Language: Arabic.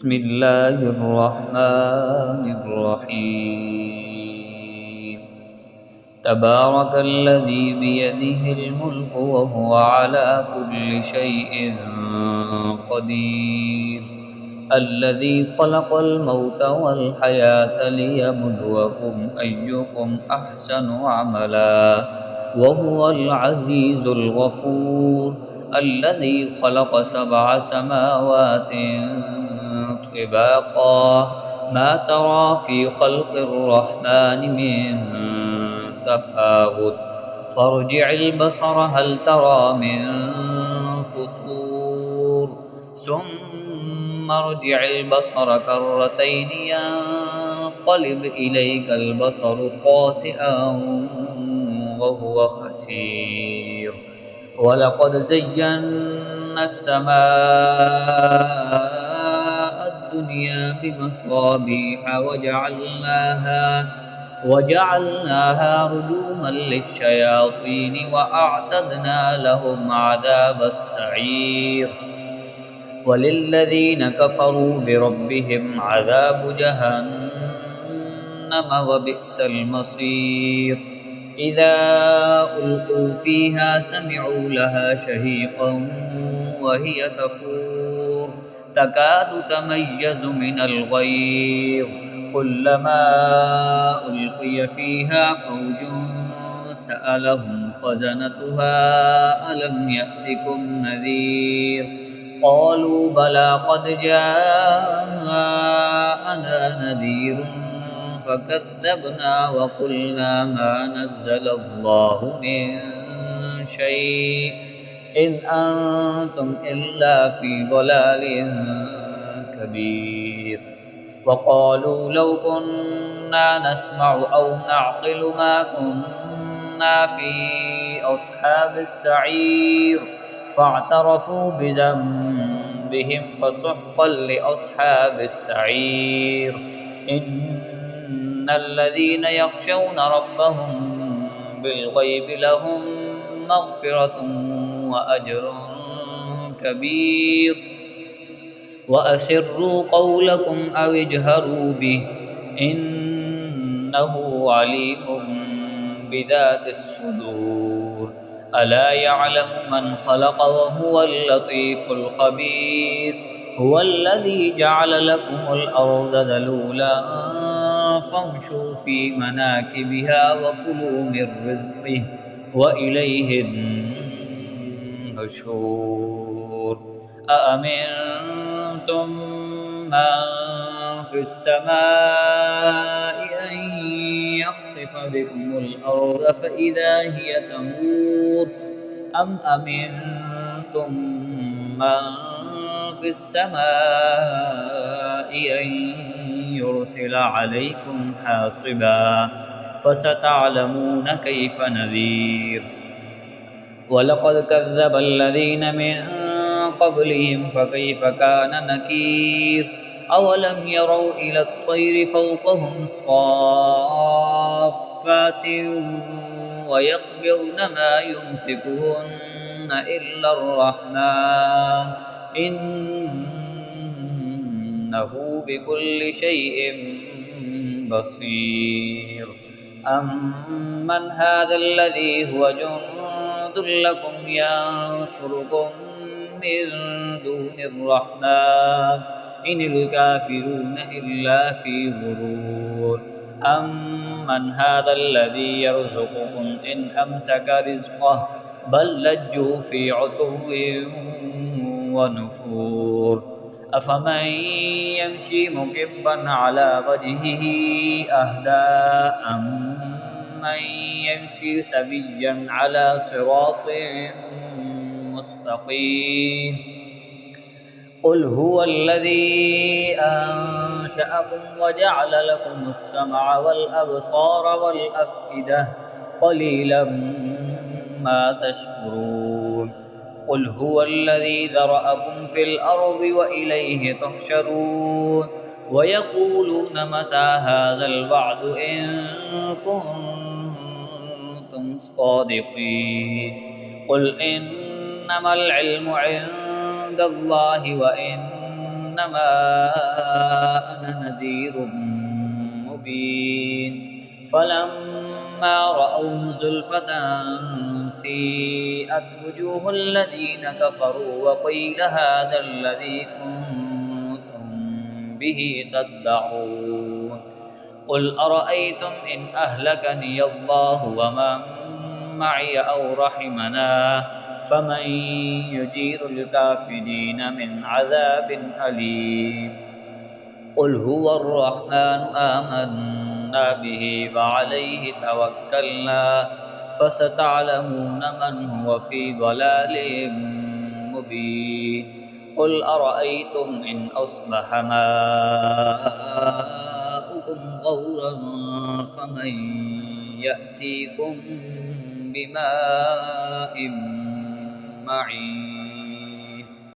بسم الله الرحمن الرحيم تبارك الذي بيده الملك وهو على كل شيء قدير الذي خلق الموت والحياة ليبلوكم أيكم أحسن عملا وهو العزيز الغفور الذي خلق 7 سماوات طباقا ما ترى في خلق الرحمن من تفاوت فارجع البصر هل ترى من فطور ثم ارجع البصر كرتين ينقلب إليك البصر خاسئا وهو خسير ولقد زينا السماء الدنيا بمصابيح وجعلناها رجوما للشياطين وأعتدنا لهم عذاب السعير وللذين كفروا بربهم عذاب جهنم وبئس المصير إذا ألقوا فيها سمعوا لها شهيقا وهي تفور تكاد تميز من الغيظ كلما ألقي فيها فوج سألهم خزنتها ألم يأتكم نذير قالوا بلى قد جاءنا نذير فكذبنا وقلنا ما نزل الله من شيء إن أنتم إلا في ضلال كبير وقالوا لو كنا نسمع أو نعقل ما كنا في أصحاب السعير فاعترفوا بذنبهم فسحقا لأصحاب السعير إن الذين يخشون ربهم بالغيب لهم مغفرة وأجر كبير وأسروا قولكم أو اجهروا به إنه عليم بذات الصدور ألا يعلم من خلق وهو اللطيف الخبير هو الذي جعل لكم الأرض ذلولا فامشوا في مناكبها وكلوا من رزقه وإليه النشور أأمنتم من في السماء أن يخسف بكم الأرض فإذا هي تمور أم أمنتم من في السماء أن يرسل عليكم حاصبا فستعلمون كيف نذير ولقد كذب الذين من قبلهم فكيف كان نكير أولم يروا إلى الطير فوقهم صافات ويقبضن ما يمسكهن إلا الرحمن إنه بكل شيء بصير أمن هذا الذي هو جند لكم ينصركم من دون الرحمن إن الكافرون إلا في غرور أمن هذا الذي يرزقكم إن أمسك رزقه بل لجوا في عتو ونفور أفمن يمشي مكبا على وجهه أهدى أمن يمشي سويا على صراط مستقيم قل هو الذي أنشأكم وجعل لكم السمع والأبصار والأفئدة قليلا ما تشكرون قل هو الذي ذرأكم في الأرض وإليه تحشرون ويقولون متى هذا الوعد إن كنتم صادقين قل إنما العلم عند الله وإنما إنما أنا نذير مبين فلما رأوه زلفة سيئت وجوه الذين كفروا وقيل هذا الذي كنتم به تدعون قل أرأيتم إن أهلكني الله ومن معي أو رحمنا فمن يجير الكافرين من عذاب أليم قل هو الرحمن آمنا به وعليه توكلنا فستعلمون من هو في ضلال مبين قل أرأيتم إن أصبح ماؤكم غورا فمن يأتيكم بماء معين